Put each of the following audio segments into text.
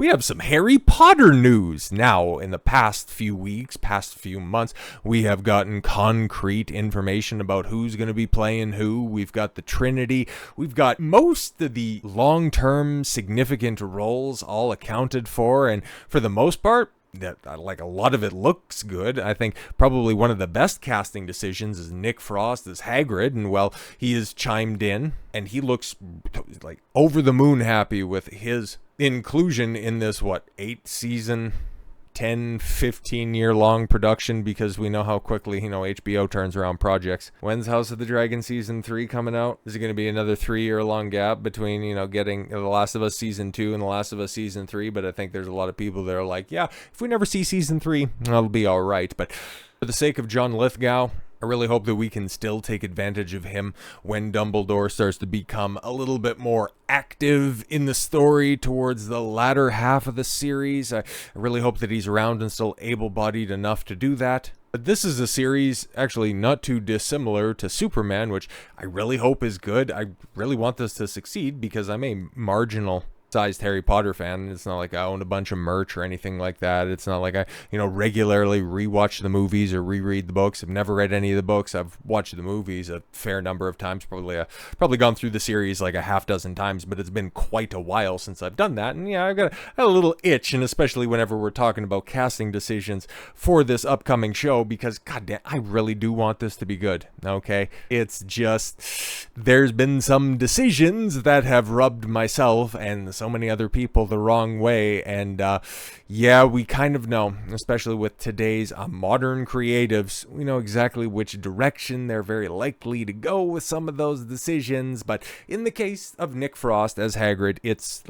We have some Harry Potter news. Now, in the past few weeks, past few months, we have gotten concrete information about who's going to be playing who. We've got the Trinity. We've got most of the long-term significant roles all accounted for. And for the most part, like a lot of it looks good. I think probably one of the best casting decisions is Nick Frost as Hagrid, and well, he has chimed in and he looks like over the moon happy with his inclusion in this 8-season 10-15 year long production, because we know how quickly HBO turns around projects. When's House of the Dragon season 3 coming out? Is it going to be another 3-year long gap between getting The Last of Us season 2 and The Last of Us season 3? But I think there's a lot of people that are like, yeah, if we never see season 3, that'll be all right. But for the sake of John Lithgow, I really hope that we can still take advantage of him when Dumbledore starts to become a little bit more active in the story towards the latter half of the series. I really hope that he's around and still able-bodied enough to do that. But this is a series actually not too dissimilar to Superman, which I really hope is good. I really want this to succeed because I'm a marginal sized Harry Potter fan. It's not like I own a bunch of merch or anything like that. It's not like I, regularly rewatch the movies or reread the books. I've never read any of the books. I've watched the movies a fair number of times, probably gone through the series like a half dozen times, but it's been quite a while since I've done that. And yeah, I've got a little itch, and especially whenever we're talking about casting decisions for this upcoming show, because goddamn, I really do want this to be good. Okay, it's just there's been some decisions that have rubbed myself and so many other people the wrong way, and yeah, we kind of know, especially with today's modern creatives, we know exactly which direction they're very likely to go with some of those decisions. But in the case of Nick Frost as Hagrid, it's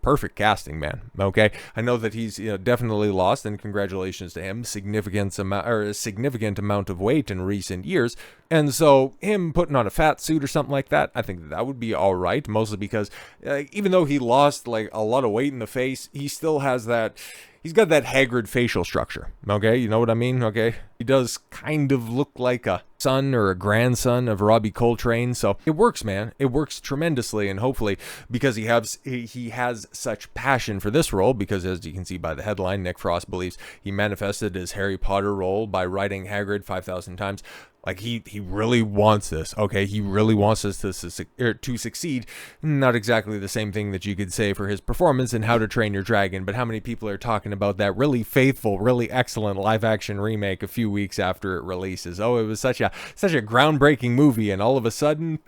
perfect casting, man. Okay, I know that he's definitely lost, and congratulations to him, significant amount of weight in recent years. And so him putting on a fat suit or something like that, I think that would be all right, mostly because even though he lost like a lot of weight in the face, he still has that, he's got that Hagrid facial structure, okay? You know what I mean, okay? He does kind of look like a son or a grandson of Robbie Coltrane, so it works, man. It works tremendously, and hopefully, because he has such passion for this role, because as you can see by the headline, Nick Frost believes he manifested his Harry Potter role by writing Hagrid 5,000 times. Like, he really wants this, okay? He really wants this to succeed. Not exactly the same thing that you could say for his performance in How to Train Your Dragon, but how many people are talking about that really faithful, really excellent live-action remake a few weeks after it releases? Oh, it was such a groundbreaking movie, and all of a sudden,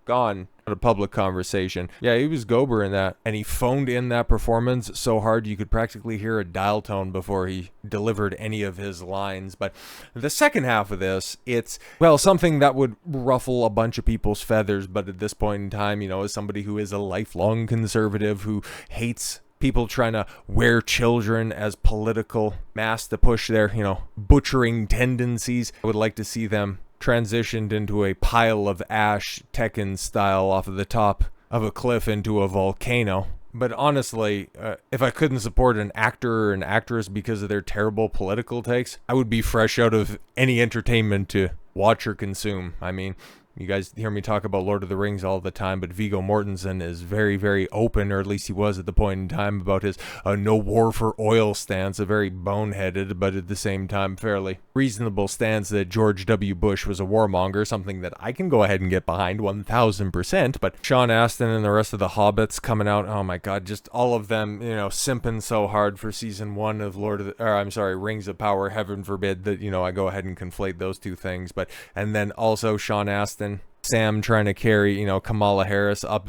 gone out of public conversation. Yeah, he was Gober in that, and he phoned in that performance so hard you could practically hear a dial tone before he delivered any of his lines. But the second half of this, it's, well, something that would ruffle a bunch of people's feathers, but at this point in time, as somebody who is a lifelong conservative who hates people trying to wear children as political masks to push their, butchering tendencies, I would like to see them transitioned into a pile of ash, Tekken style, off of the top of a cliff into a volcano. But honestly, if I couldn't support an actor or an actress because of their terrible political takes, I would be fresh out of any entertainment to watch or consume. I mean, you guys hear me talk about Lord of the Rings all the time, but Viggo Mortensen is very, very open, or at least he was at the point in time, about his no war for oil stance, a very boneheaded, but at the same time fairly reasonable stance that George W. Bush was a warmonger, something that I can go ahead and get behind 1000%. But Sean Astin and the rest of the Hobbits coming out, oh my god, just all of them, simping so hard for season 1 of Rings of Power. Heaven forbid that, I go ahead and conflate those two things. But, and then also Sean Astin, Sam trying to carry, Kamala Harris up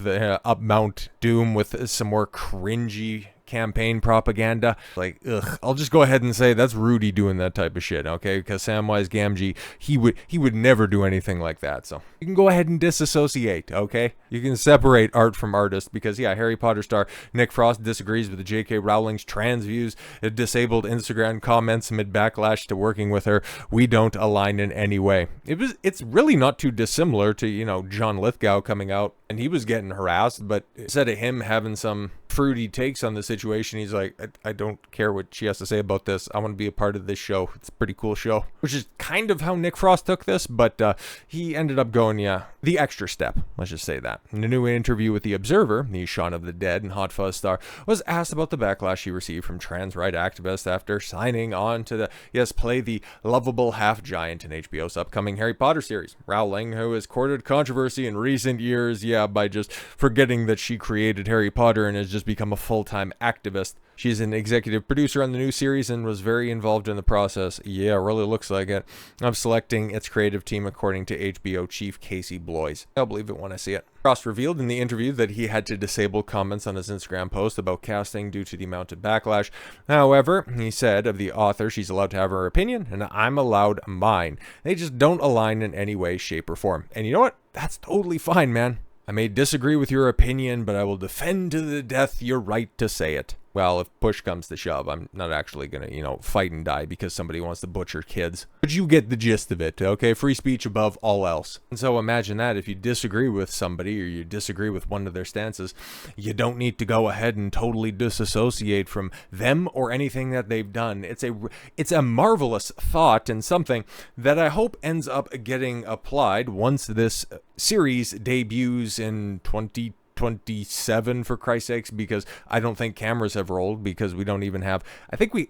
Mount Doom with some more cringy campaign propaganda. Like, ugh, I'll just go ahead and say that's Rudy doing that type of shit, okay? Because Samwise Gamgee, he would never do anything like that. So you can go ahead and disassociate, okay? You can separate art from artist, because yeah, Harry Potter star Nick Frost disagrees with J.K. Rowling's trans views, disabled Instagram comments amid backlash to working with her. We don't align in any way. It's really not too dissimilar to, John Lithgow coming out, and he was getting harassed, but instead of him having some fruity takes on the situation. He's like, I don't care what she has to say about this. I want to be a part of this show. It's a pretty cool show, which is kind of how Nick Frost took this, but he ended up going, the extra step. Let's just say that. In a new interview with The Observer, the Shaun of the Dead and Hot Fuzz star was asked about the backlash he received from trans right activists after signing on to play the lovable half giant in HBO's upcoming Harry Potter series. Rowling, who has courted controversy in recent years, by just forgetting that she created Harry Potter and has just become a full-time activist. She's an executive producer on the new series and was very involved in the process. Yeah, really looks like it. I'm selecting its creative team according to HBO chief Casey Bloys. I'll believe it when I see it. Frost revealed in the interview that he had to disable comments on his Instagram post about casting due to the amount of backlash. However, he said of the author, she's allowed to have her opinion and I'm allowed mine. They just don't align in any way, shape, or form. And you know what? That's totally fine, man. I may disagree with your opinion, but I will defend to the death your right to say it. Well, if push comes to shove, I'm not actually going to, fight and die because somebody wants to butcher kids. But you get the gist of it, okay? Free speech above all else. And so imagine that if you disagree with somebody or you disagree with one of their stances, you don't need to go ahead and totally disassociate from them or anything that they've done. It's a marvelous thought and something that I hope ends up getting applied once this series debuts in 2027, for Christ's sakes, because I don't think cameras have rolled, because we don't even have, I think we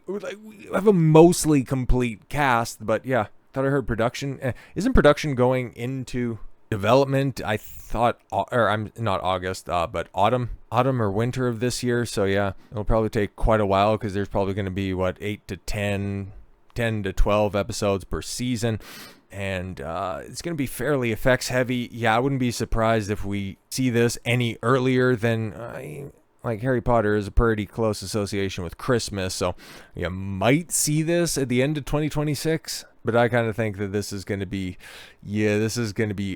have a mostly complete cast, but yeah, thought I heard production. Isn't production going into development? I thought, or I'm not August, but autumn or winter of this year. So yeah, it'll probably take quite a while because there's probably going to be 8 to 10 to 12 episodes per season. And it's going to be fairly effects heavy. Yeah, I wouldn't be surprised if we see this any earlier than, Harry Potter is a pretty close association with Christmas. So you might see this at the end of 2026. But I kind of think that this is going to be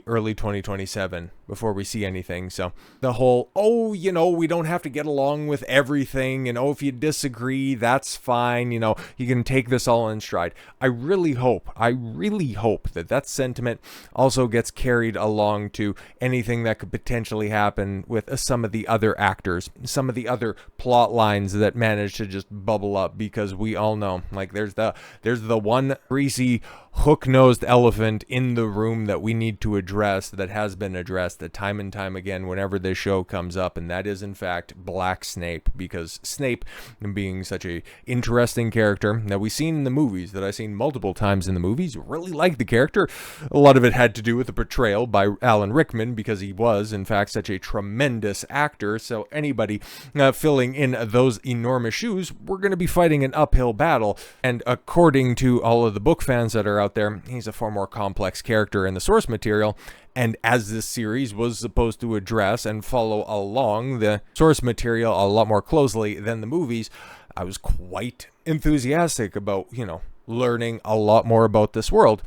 early 2027 before we see anything. So the whole, we don't have to get along with everything. And if you disagree, that's fine. You can take this all in stride. I really hope that sentiment also gets carried along to anything that could potentially happen with some of the other actors, some of the other plot lines that manage to just bubble up, because we all know, there's the one greasy hook-nosed elephant in the room that we need to address, that has been addressed time and time again whenever this show comes up, and that is in fact Black Snape. Because Snape, being such a interesting character that we've seen in the movies, that I've seen multiple times in the movies, really like the character. A lot of it had to do with the portrayal by Alan Rickman, because he was in fact such a tremendous actor. So anybody filling in those enormous shoes, we're going to be fighting an uphill battle. And according to all of the book fans that are out there, he's a far more complex character in the source material. And as this series was supposed to address and follow along the source material a lot more closely than the movies, I was quite enthusiastic about, learning a lot more about this world.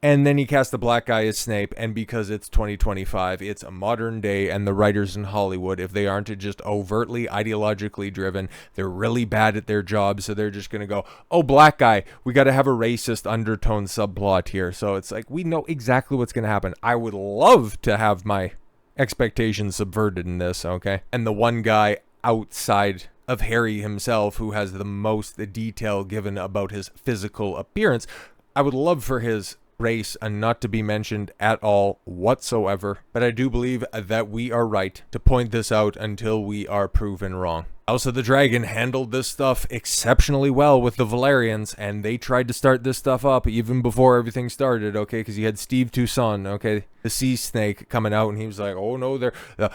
And then he cast the black guy as Snape, and because it's 2025, it's a modern day, and the writers in Hollywood, if they aren't just overtly ideologically driven, they're really bad at their job, so they're just going to go, black guy, we got to have a racist undertone subplot here. So it's we know exactly what's going to happen. I would love to have my expectations subverted in this, okay? And the one guy outside of Harry himself who has the most detail given about his physical appearance, I would love for his race and not to be mentioned at all whatsoever, but I do believe that we are right to point this out until we are proven wrong. House of the Dragon handled this stuff exceptionally well with the Valerians, and they tried to start this stuff up even before everything started, okay, because you had Steve Toussaint, okay, the sea snake, coming out, and he was like, oh no, they're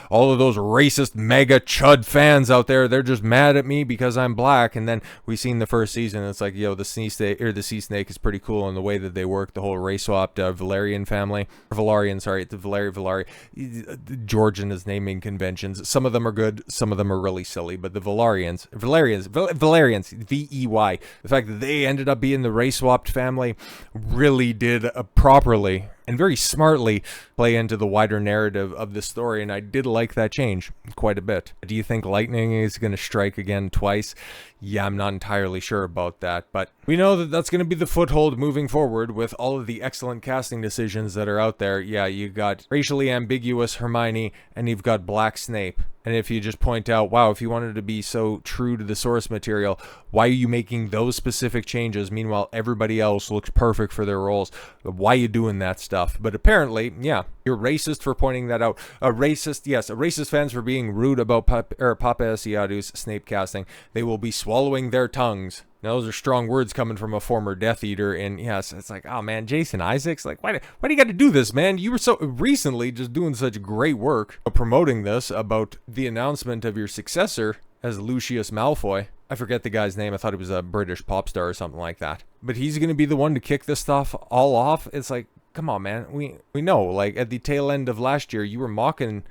all of those racist mega chud fans out there, they're just mad at me because I'm black. And then we seen the first season, it's like, the sea snake is pretty cool in the way that they work, the whole race swapped Valerian family, or Valarian, sorry, the Valari, George and his naming conventions, some of them are good, some of them are really silly, but the Valerians, V-E-Y, the fact that they ended up being the race swapped family really did properly and very smartly play into the wider narrative of the story, and I did like that change quite a bit. Do you think lightning is going to strike again twice? Yeah, I'm not entirely sure about that, but we know that that's going to be the foothold moving forward with all of the excellent casting decisions that are out there. Yeah, you got racially ambiguous Hermione, and you've got Black Snape. And if you just point out, wow, if you wanted to be so true to the source material, why are you making those specific changes? Meanwhile, everybody else looks perfect for their roles. Why are you doing that stuff? But apparently, yeah, you're racist for pointing that out. A racist fans for being rude about Paapa Essiedu's Snape casting. They will be swallowing their tongues. Now, those are strong words coming from a former Death Eater, and yes, it's like, oh man, Jason Isaacs, like, why do you got to do this, man? You were so recently just doing such great work promoting this about the announcement of your successor as Lucius Malfoy. I forget the guy's name. I thought he was a British pop star or something like that. But he's going to be the one to kick this stuff all off. It's like, come on, man. We know, like, at the tail end of last year, you were mocking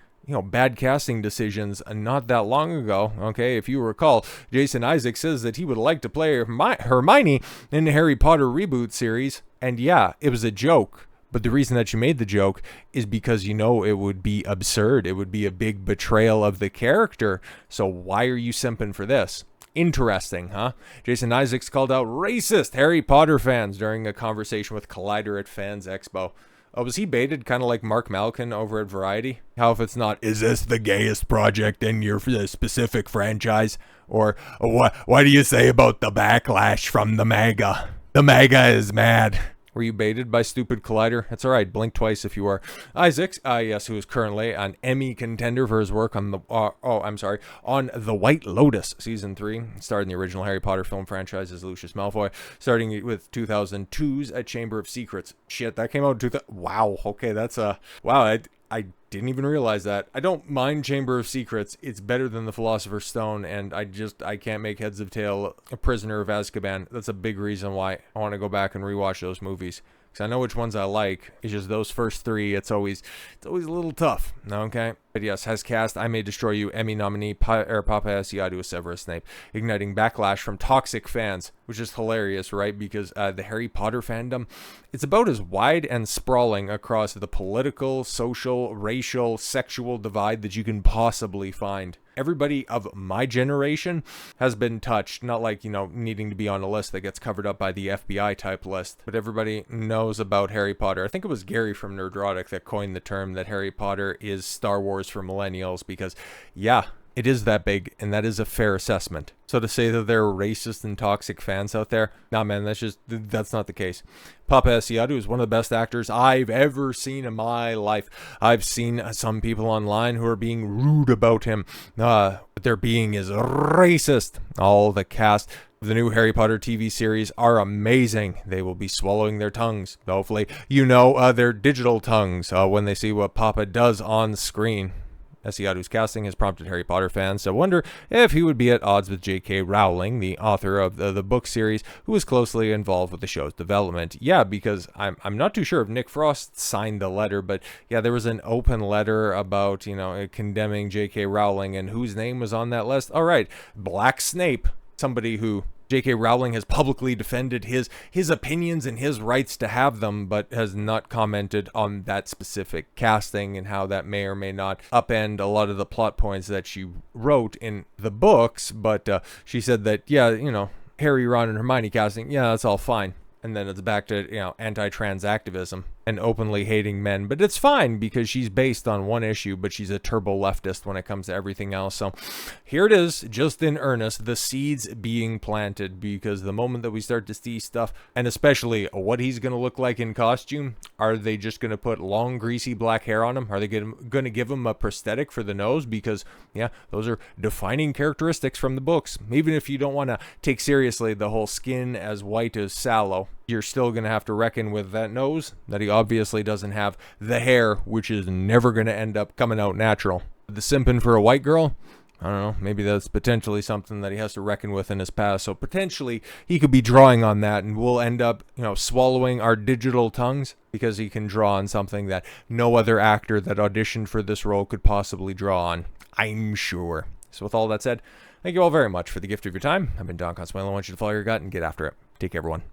bad casting decisions not that long ago. Okay, if you recall, Jason Isaacs says that he would like to play Hermione in the Harry Potter reboot series. And yeah, it was a joke. But the reason that you made the joke is because it would be absurd. It would be a big betrayal of the character. So why are you simping for this? Interesting, huh? Jason Isaacs called out racist Harry Potter fans during a conversation with Collider at Fans Expo. Oh, was he baited kind of like Mark Malkin over at Variety? How if it's not, is this the gayest project in your specific franchise? Or what do you say about the backlash from the MAGA? The MAGA is mad. Were you baited by stupid Collider? That's all right. Blink twice if you are. Isaacs, yes, who is currently an Emmy contender for his work on on The White Lotus Season 3, starred in the original Harry Potter film franchise as Lucius Malfoy, starting with 2002's A Chamber of Secrets. Shit, that came out in 2000. Wow. Okay, that's wow. I didn't even realize that. I don't mind Chamber of Secrets. It's better than The Philosopher's Stone, and I can't make heads of tail A Prisoner of Azkaban. That's a big reason why I want to go back and rewatch those movies. Because I know which ones I like. It's just those first three, it's always a little tough. Okay? But yes, has cast I May Destroy You Emmy nominee Paapa Essiedu as Severus Snape, igniting backlash from toxic fans, which is hilarious, right? Because the Harry Potter fandom, it's about as wide and sprawling across the political, social, racial, sexual divide that you can possibly find. Everybody of my generation has been touched, not like, needing to be on a list that gets covered up by the FBI type list, but everybody knows about Harry Potter. I think it was Gary from Nerdrotic that coined the term that Harry Potter is Star Wars for millennials because, yeah, it is that big, and that is a fair assessment. So to say that there are racist and toxic fans out there, nah, man, that's not the case. Paapa Essiedu is one of the best actors I've ever seen in my life. I've seen some people online who are being rude about him. What they're being is racist. All the cast of the new Harry Potter TV series are amazing. They will be swallowing their tongues. Hopefully, their digital tongues when they see what Papa does on screen. Essiedu's casting has prompted Harry Potter fans to wonder if he would be at odds with J.K. Rowling, the author of the book series, who was closely involved with the show's development. Yeah, because I'm not too sure if Nick Frost signed the letter, but yeah, there was an open letter about, condemning J.K. Rowling, and whose name was on that list? All right, Black Snape, somebody who J.K. Rowling has publicly defended his opinions and his rights to have them, but has not commented on that specific casting and how that may or may not upend a lot of the plot points that she wrote in the books. But she said that, Harry, Ron, and Hermione casting, yeah, that's all fine. And then it's back to, anti-trans activism and openly hating men. But it's fine because she's based on one issue, but she's a turbo leftist when it comes to everything else. So here it is, just in earnest, the seeds being planted, because the moment that we start to see stuff, and especially what he's going to look like in costume, are they just going to put long, greasy black hair on him? Are they going to give him a prosthetic for the nose? Because, yeah, those are defining characteristics from the books. Even if you don't want to take seriously the whole skin as white as sallow, you're still going to have to reckon with that nose, that he obviously doesn't have the hair, which is never going to end up coming out natural. The simping for a white girl, I don't know, maybe that's potentially something that he has to reckon with in his past. So potentially he could be drawing on that, and we'll end up, swallowing our digital tongues because he can draw on something that no other actor that auditioned for this role could possibly draw on, I'm sure. So with all that said, thank you all very much for the gift of your time. I've been Don Consuelo. I want you to follow your gut and get after it. Take care, everyone.